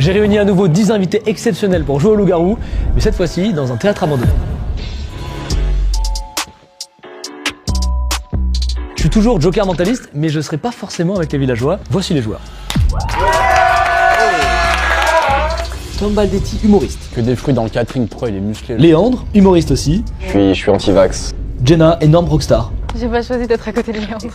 J'ai réuni à nouveau 10 invités exceptionnels pour jouer au loup-garou, mais cette fois-ci dans un théâtre abandonné. Je suis toujours Joker mentaliste, mais je serai pas forcément avec les villageois. Voici les joueurs. Tom Baldetti, humoriste. Que des fruits dans le catering, pourquoi il est musclé? Léandre, humoriste aussi. Je suis anti-vax. Jenna, énorme rockstar. J'ai pas choisi d'être à côté de Léandre.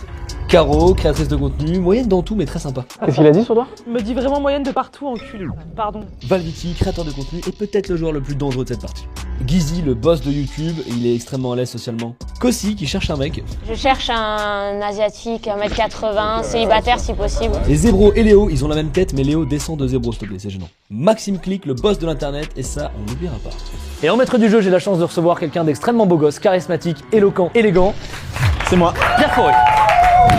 Caro, créatrice de contenu, moyenne dans tout mais très sympa. Qu'est-ce qu'il a dit sur toi? Il me dit vraiment moyenne de partout, enculé. Pardon. Valviti, créateur de contenu et peut-être le joueur le plus dangereux de cette partie. Gizzy, le boss de YouTube, et il est extrêmement à l'aise socialement. Kossi, qui cherche un mec. Je cherche un asiatique, 1m80, célibataire si possible. Et Zebro et Léo, ils ont la même tête, mais Léo descend de Zebro, s'il te plaît, c'est gênant. Maxime Click, le boss de l'internet, et ça, on n'oubliera pas. Et en maître du jeu, j'ai la chance de recevoir quelqu'un d'extrêmement beau gosse, charismatique, éloquent, élégant. C'est moi. Pierre Forêt.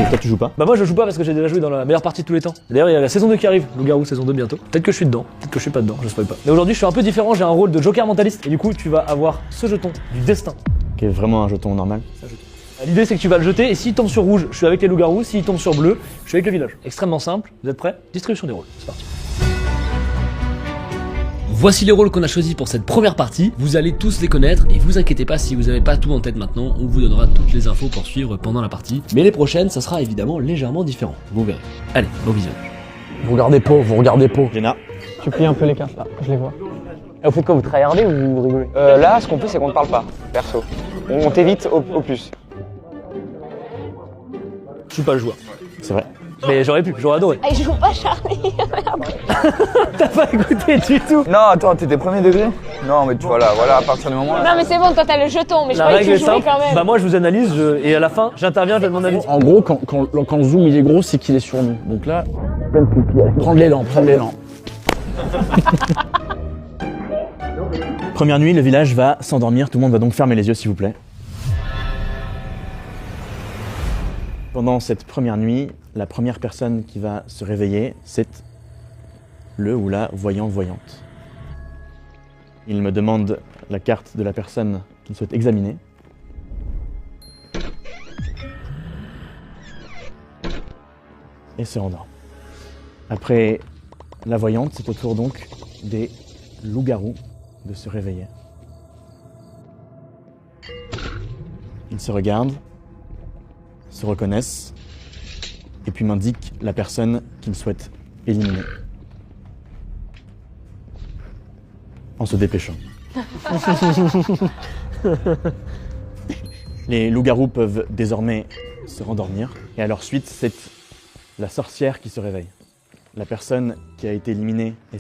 Et toi tu joues pas? Bah moi je joue pas parce que j'ai déjà joué dans la meilleure partie de tous les temps. D'ailleurs il y a la saison 2 qui arrive, Loup-garou saison 2 bientôt. Peut-être que je suis dedans, peut-être que je suis pas dedans, je spoil pas. Mais aujourd'hui je suis un peu différent, j'ai un rôle de Joker mentaliste et du coup tu vas avoir ce jeton du destin. Qui est vraiment un jeton normal. L'idée c'est que tu vas le jeter et s'il tombe sur rouge, je suis avec les loups-garous, s'il tombe sur bleu, je suis avec le village. Extrêmement simple, vous êtes prêts? Distribution des rôles, c'est parti. Voici les rôles qu'on a choisis pour cette première partie. Vous allez tous les connaître et vous inquiétez pas si vous n'avez pas tout en tête maintenant, on vous donnera toutes les infos pour suivre pendant la partie. Mais les prochaines, ça sera évidemment légèrement différent, vous verrez. Allez, bon visionnage. Vous regardez pas. Jenna. Tu plies un peu les cartes là, je les vois. Et vous faites quoi? Vous tryhardez ou vous rigolez? Là, ce qu'on fait, c'est qu'on ne parle pas, perso. On t'évite au plus. Je suis pas le joueur. C'est vrai. Mais j'aurais pu, j'aurais adoré. Ah, il joue pas Charlie, merde. T'as pas écouté du tout. Non, attends, t'étais premier degré? Non, mais tu vois là, à partir du moment là. Non mais c'est bon, toi t'as le jeton, mais je La croyais que règle tu est jouais simple, quand même. bah moi je vous analyse et à la fin j'interviens, je donne mon avis. En gros, quand le zoom il est gros, c'est qu'il est sur nous. Donc là, pleine pipi. Prendre l'élan. Première nuit, le village va s'endormir. Tout le monde va donc fermer les yeux, s'il vous plaît. Pendant cette première nuit, la première personne qui va se réveiller, c'est le ou la voyante. Il me demande la carte de la personne qu'il souhaite examiner. Et se rendort. Après la voyante, c'est au tour donc des loups-garous de se réveiller. Ils se regardent, se reconnaissent, et puis m'indiquent la personne qu'ils souhaitent éliminer. En se dépêchant. Les loups-garous peuvent désormais se rendormir, et à leur suite, c'est la sorcière qui se réveille. La personne qui a été éliminée est